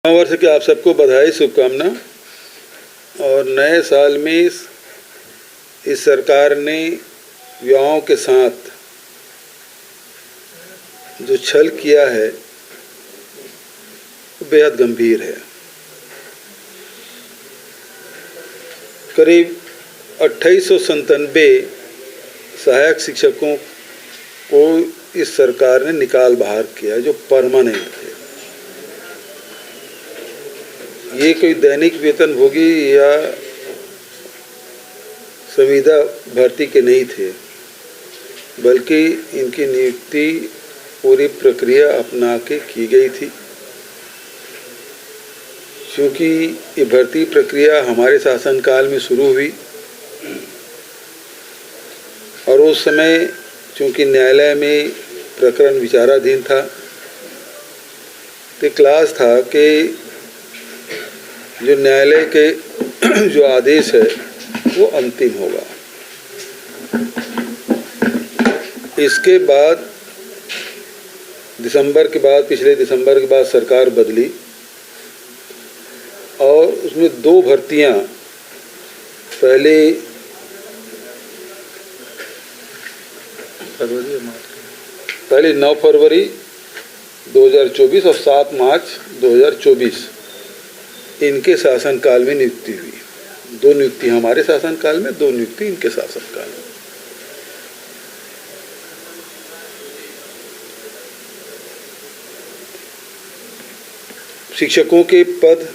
नव वर्ष की आप सबको बधाई, शुभकामना। और नए साल में इस सरकार ने युवाओं के साथ जो छल किया है वो बेहद गंभीर है। करीब 2897 सहायक शिक्षकों को इस सरकार ने निकाल बाहर किया जो परमानेंट थे। ये कोई दैनिक वेतनभोगी या संविदा भर्ती के नहीं थे, बल्कि इनकी नियुक्ति पूरी प्रक्रिया अपना के की गई थी। क्योंकि ये भर्ती प्रक्रिया हमारे शासनकाल में शुरू हुई और उस समय चूँकि न्यायालय में प्रकरण विचाराधीन था, तो क्लास था कि जो न्यायालय के जो आदेश है वो अंतिम होगा। इसके बाद पिछले दिसंबर के बाद सरकार बदली और उसमें 2 भर्तियां पहले 9 फरवरी 2024 और 7 मार्च 2024 इनके शासनकाल में नियुक्ति हुई। 2 नियुक्ति हमारे शासनकाल में, 2 नियुक्ति इनके शासनकाल में। शिक्षकों के पद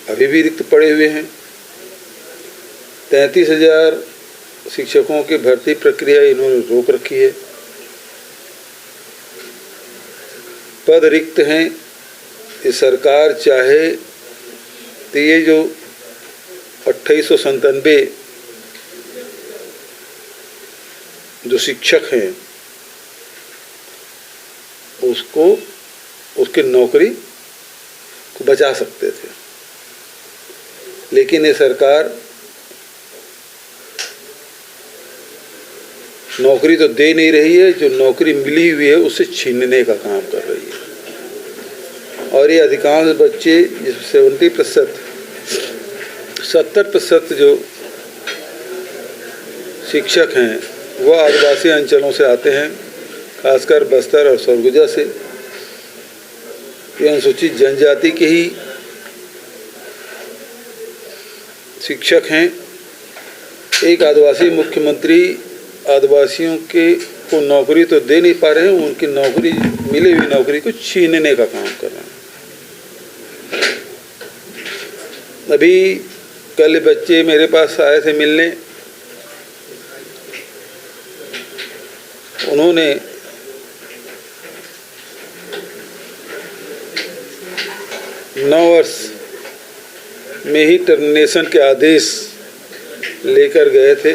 अभी भी रिक्त पड़े हुए हैं। 33,000 शिक्षकों की भर्ती प्रक्रिया इन्होंने रोक रखी है। पद रिक्त हैं। ये सरकार चाहे तो ये जो 2897 जो शिक्षक हैं उसके नौकरी को बचा सकते थे, लेकिन ये सरकार नौकरी तो दे नहीं रही है, जो नौकरी मिली हुई है उससे छीनने का काम कर रही है। और ये अधिकांश बच्चे 70% जो शिक्षक हैं वो आदिवासी अंचलों से आते हैं, खासकर बस्तर और सरगुजा से। ये अनुसूचित जनजाति के ही शिक्षक हैं। एक आदिवासी मुख्यमंत्री आदिवासियों को नौकरी तो दे नहीं पा रहे हैं, उनकी नौकरी मिली हुई नौकरी को छीनने का काम कर रहे हैं। अभी कल बच्चे मेरे पास आए थे मिलने। उन्होंने नव वर्ष में ही टर्मिनेशन के आदेश लेकर गए थे।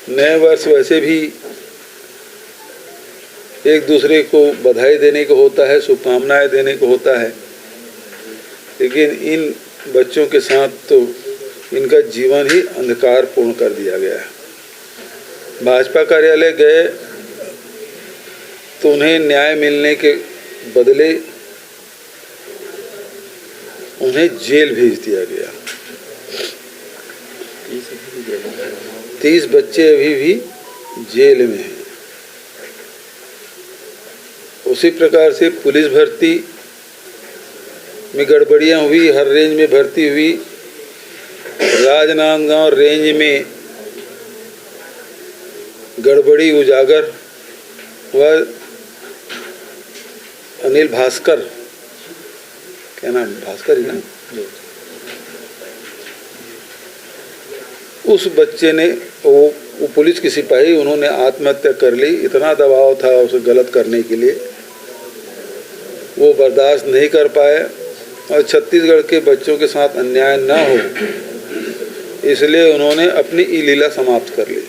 नए वर्ष वैसे भी एक दूसरे को बधाई देने को होता है, शुभकामनाएं देने को होता है, लेकिन इन बच्चों के साथ तो इनका जीवन ही अंधकारपूर्ण कर दिया गया है। भाजपा कार्यालय गए तो उन्हें न्याय मिलने के बदले उन्हें जेल भेज दिया गया। 30 बच्चे अभी भी जेल में हैं। उसी प्रकार से पुलिस भर्ती में गड़बड़ियां हुई, हर रेंज में भर्ती हुई। राजनांदगांव रेंज में गड़बड़ी उजागर हुआ। अनिल भास्कर, क्या नाम, भास्कर ही ना, उस बच्चे ने वो पुलिस की सिपाही, उन्होंने आत्महत्या कर ली। इतना दबाव था उसे गलत करने के लिए, वो बर्दाश्त नहीं कर पाए और छत्तीसगढ़ के बच्चों के साथ अन्याय न हो इसलिए उन्होंने अपनी लीला समाप्त कर ली।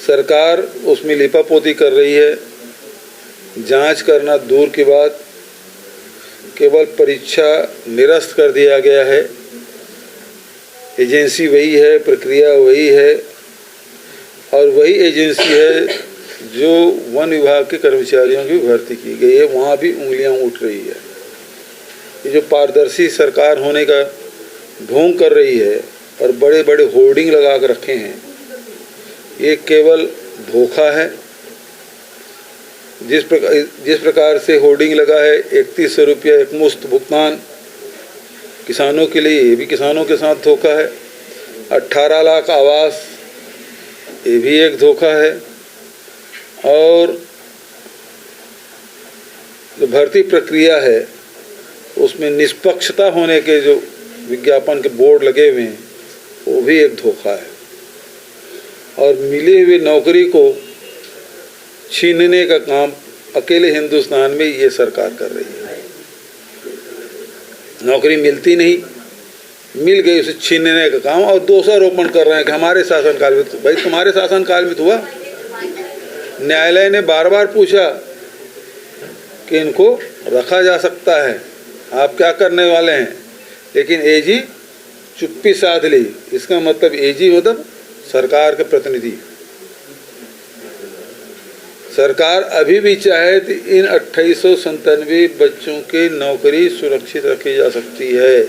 सरकार उसमें लिपापोती कर रही है। जांच करना दूर की बात, केवल परीक्षा निरस्त कर दिया गया है। एजेंसी वही है, प्रक्रिया वही है और वही एजेंसी है जो वन विभाग के कर्मचारियों की भर्ती की गई है, वहाँ भी उंगलियां उठ रही है। ये जो पारदर्शी सरकार होने का ढोंग कर रही है और बड़े बड़े होर्डिंग लगा कर रखे हैं, ये केवल धोखा है। जिस प्रकार से होर्डिंग लगा है 3100 रुपया एकमुश्त भुगतान किसानों के लिए, ये भी किसानों के साथ धोखा है। 18 लाख आवास, ये भी एक धोखा है। और जो भर्ती प्रक्रिया है उसमें निष्पक्षता होने के जो विज्ञापन के बोर्ड लगे हुए हैं, वो भी एक धोखा है। और मिली हुई नौकरी को छीनने का काम अकेले हिंदुस्तान में ये सरकार कर रही है। नौकरी मिलती नहीं, मिल गई उसे छीनने का काम, और दोषारोपण कर रहे हैं कि हमारे शासनकाल में। भाई तुम्हारे शासनकाल में तो हुआ। न्यायालय ने बार बार पूछा कि इनको रखा जा सकता है, आप क्या करने वाले हैं, लेकिन एजी चुप्पी साध ली। इसका मतलब एजी मतलब सरकार के प्रतिनिधि। सरकार अभी भी चाहे तो इन 2897 बच्चों की नौकरी सुरक्षित रखी जा सकती है।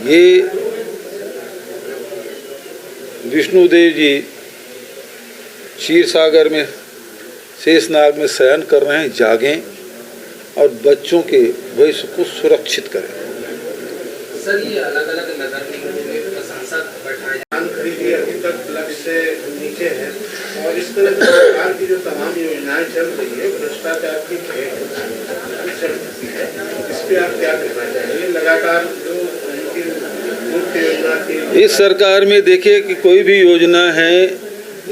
ये विष्णुदेव जी क्षीर सागर में शेषनाग में शयन कर रहे हैं, जागें और बच्चों के भविष्य को सुरक्षित करें। सर, ये अलग-अलग नगर निगमों में प्रशासक बैठाए धान खरीदी अभी तक लक्ष्य से नीचे है, और इस तरह की सरकार की जो तमाम योजनाएं चल रही है भ्रष्टाचार की भेंट चल रही है, इस पे आप क्या कहना चाहिए? लगातार जो उनकी मुख्य योजना थी इस सरकार में देखिए कि कोई भी योजना है,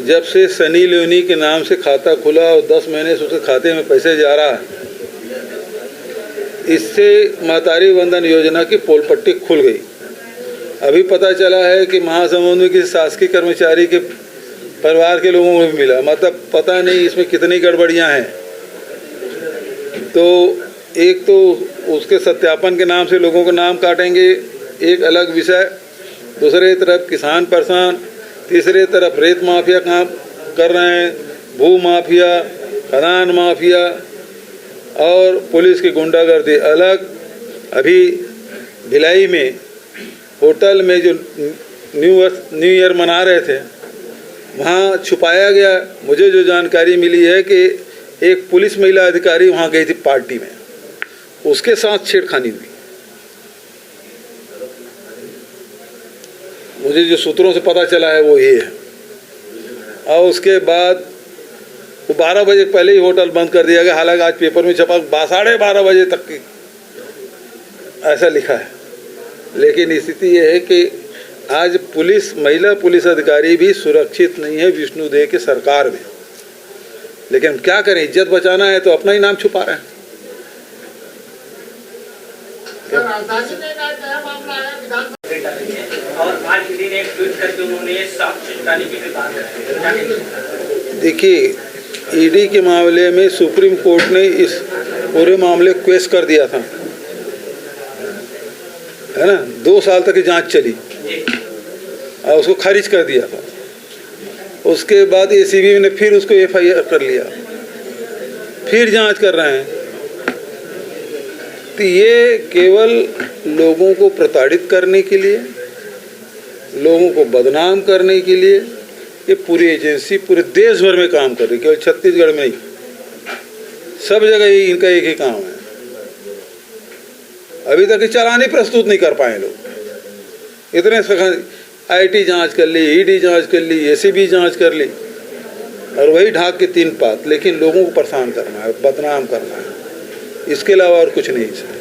जब से सनी लियोनी के नाम से खाता खुला और 10 महीने से उसके खाते में पैसे जा रहा है, इससे महतारी वंदन योजना की पोल पट्टी खुल गई। अभी पता चला है कि महासमुंद में किसी शासकीय कर्मचारी के परिवार के लोगों को भी मिला। मतलब पता नहीं इसमें कितनी गड़बड़ियां हैं। तो एक तो उसके सत्यापन के नाम से लोगों को नाम काटेंगे, एक अलग विषय। दूसरे तरफ किसान परेशान, तीसरे तरफ रेत माफिया काम कर रहे हैं, भू माफिया, खदान माफिया और पुलिस की गुंडागर्दी अलग। अभी भिलाई में होटल में जो न्यू ईयर मना रहे थे, वहाँ छुपाया गया। मुझे जो जानकारी मिली है कि एक पुलिस महिला अधिकारी वहाँ गई थी पार्टी में, उसके साथ छेड़खानी हुई। मुझे जो सूत्रों से पता चला है वो ये है। और उसके बाद वो 12 बजे पहले ही होटल बंद कर दिया गया। हालांकि आज पेपर में छपा 12:30 बजे तक की ऐसा लिखा है। लेकिन स्थिति ये है कि आज महिला पुलिस अधिकारी भी सुरक्षित नहीं है विष्णुदेव की सरकार में। लेकिन क्या करें, इज्जत बचाना है तो अपना ही नाम छुपा रहे हैं। और आज ईडी ने एक ट्वीट करके उन्होंने साक्ष्य जुटाने की भी बात है। देखिए, ईडी के मामले में सुप्रीम कोर्ट ने इस पूरे मामले को केस कर दिया था, है ना। 2 साल तक की जांच चली और उसको खारिज कर दिया था। उसके बाद एसीबी ने फिर उसको एफआईआर कर लिया, फिर जांच कर रहे हैं। तो ये केवल लोगों को प्रताड़ित करने के लिए, लोगों को बदनाम करने के लिए ये पूरी एजेंसी पूरे देश भर में काम कर रही है, केवल छत्तीसगढ़ में नहीं, सब जगह ही इनका एक ही काम है। अभी तक चालान ही प्रस्तुत नहीं कर पाए लोग। इतने आईटी जांच कर ली, ईडी जांच कर ली, एसीबी जांच कर ली, और वही ढाक के 3 पात। लेकिन लोगों को परेशान करना है, बदनाम करना है, इसके अलावा और कुछ नहीं है।